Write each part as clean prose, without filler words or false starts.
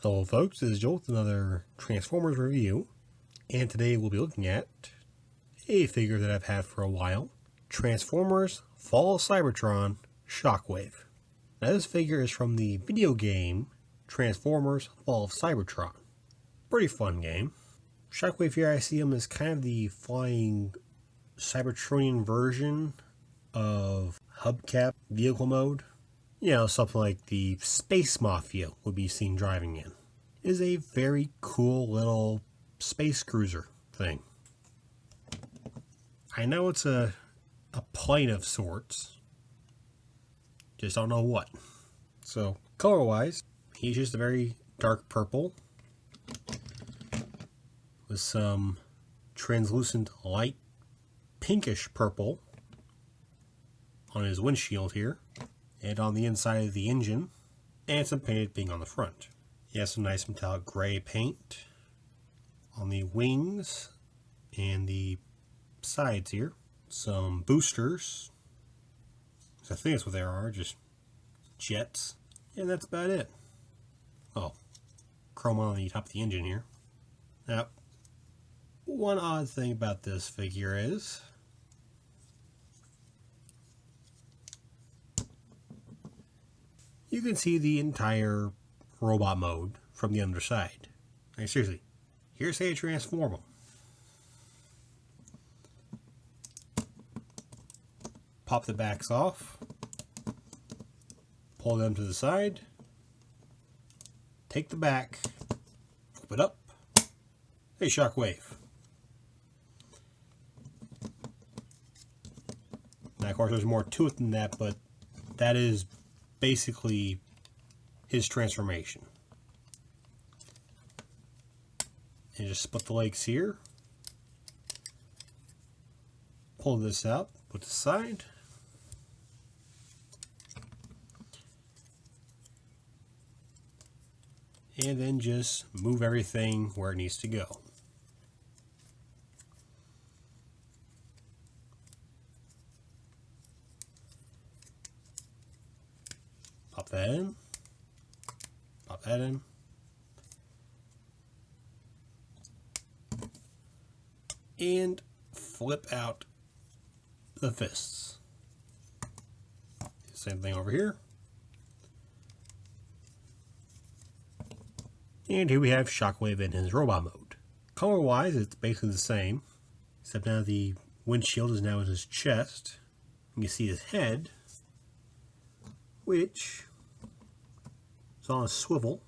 Hello folks, this is Jolts, another Transformers review, and today we'll be looking at a figure that I've had for a while, Transformers Fall of Cybertron Shockwave. Now this figure is from the video game Transformers Fall of Cybertron. Pretty fun game. Shockwave here, I see him as kind of the flying Cybertronian version of hubcap vehicle mode. You know, something like the Space Mafia would be seen driving in. It is a very cool little space cruiser thing. I know it's a plane of sorts. Just don't know what. So, color-wise, he's just a very dark purple with some translucent light pinkish purple on his windshield here, and on the inside of the engine, and some painted pink on the front. He has some nice metallic gray paint on the wings and the sides here. Some boosters. I think that's what they are, just jets. And that's about it. Oh, chrome on the top of the engine here. Now, one odd thing about this figure is you can see the entire robot mode from the underside. Like, seriously, here's how you transform them. Pop the backs off, pull them to the side, take the back, flip it up. Hey, Shockwave. Now, of course, there's more to it than that, but that is basically his transformation. And just split the legs here. Pull this out, put it aside. And then just move everything where it needs to go. Pop that in. Pop that in. And flip out the fists. Same thing over here. And here we have Shockwave in his robot mode. Color-wise, it's basically the same, except now the windshield is now in his chest. You can see his head, which is on a swivel.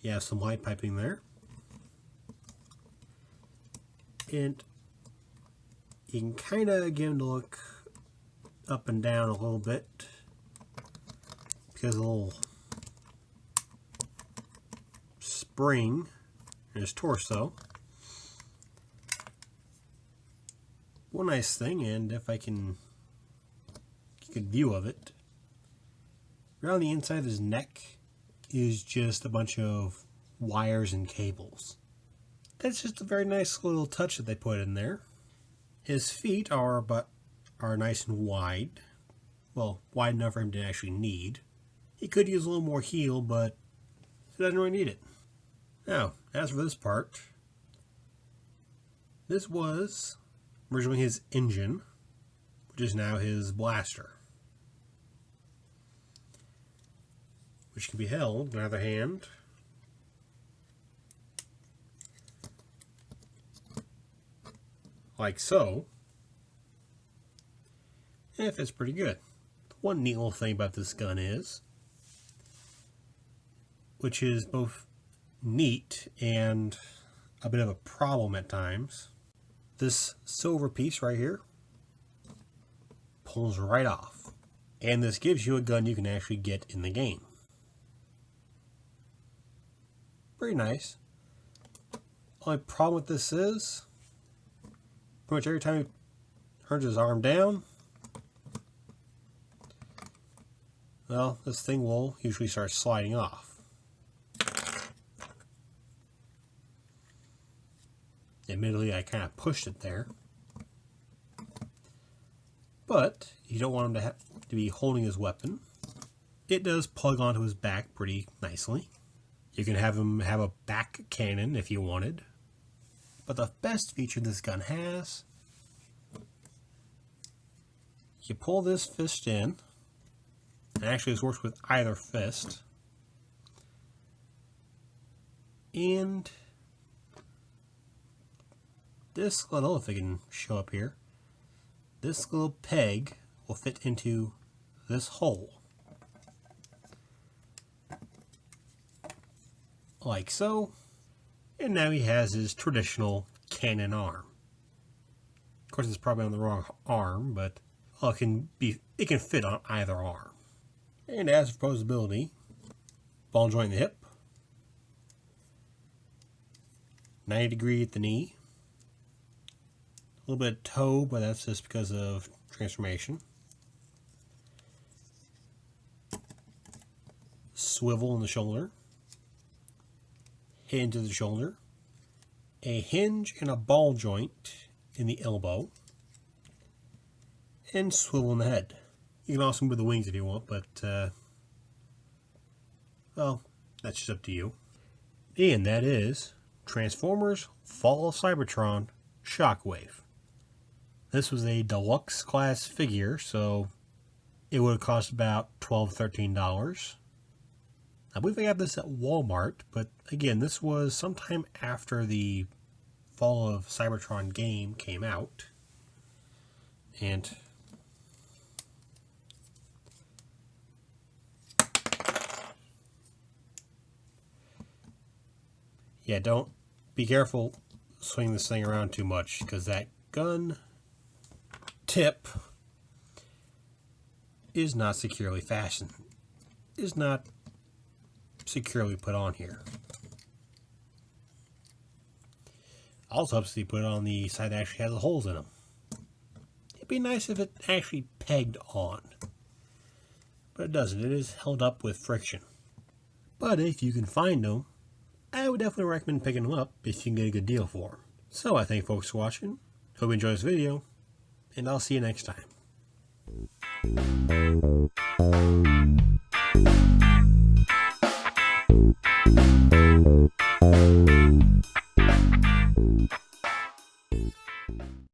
You have some light piping there. And you can kind of get him to look up and down a little bit because a little spring in his torso. One nice thing, and if I can get a good view of it, around the inside of his neck is just a bunch of wires and cables. That's just a very nice little touch that they put in there. His feet are nice and wide. Well, wide enough for him to actually need. He could use a little more heel, but he doesn't really need it. Now, as for this part, this was originally his engine, which is now his blaster, which can be held in either hand. Like so. And it fits pretty good. One neat little thing about this gun is, which is both neat and a bit of a problem at times, this silver piece right here pulls right off. And this gives you a gun you can actually get in the game. Pretty nice. Only problem with this is, pretty much every time he turns his arm down, well, this thing will usually start sliding off. Admittedly, I kind of pushed it there. But you don't want him to be holding his weapon. it does plug onto his back pretty nicely. You can have him have a back cannon if you wanted. But the best feature this gun has, you pull this fist in, and actually this works with either fist, and this little, if I can show up here, this little peg will fit into this hole. Like so. And now he has his traditional cannon arm. Of course, it's probably on the wrong arm, but well, it can fit on either arm. And as for posability, ball joint in the hip, 90 degree at the knee, a little bit of toe, but that's just because of transformation. Swivel in the shoulder. Hinge of the shoulder, a hinge and a ball joint in the elbow, and swivel in the head. You can also move the wings if you want, but, well, that's just up to you. And that is Transformers Fall of Cybertron Shockwave. This was a deluxe class figure, so it would have cost about $12, $13. I believe I got this at Walmart, but again, this was sometime after the Fall of Cybertron game came out. And yeah, don't be careful swinging this thing around too much, because that gun tip is not securely fastened. Is not securely put on here. Also helps to put it on the side that actually has the holes in them. It'd be nice if it actually pegged on, but it doesn't. It is held up with friction. But if you can find them, I would definitely recommend picking them up if you can get a good deal for them. So I thank folks for watching. Hope you enjoyed this video, and I'll see you next time.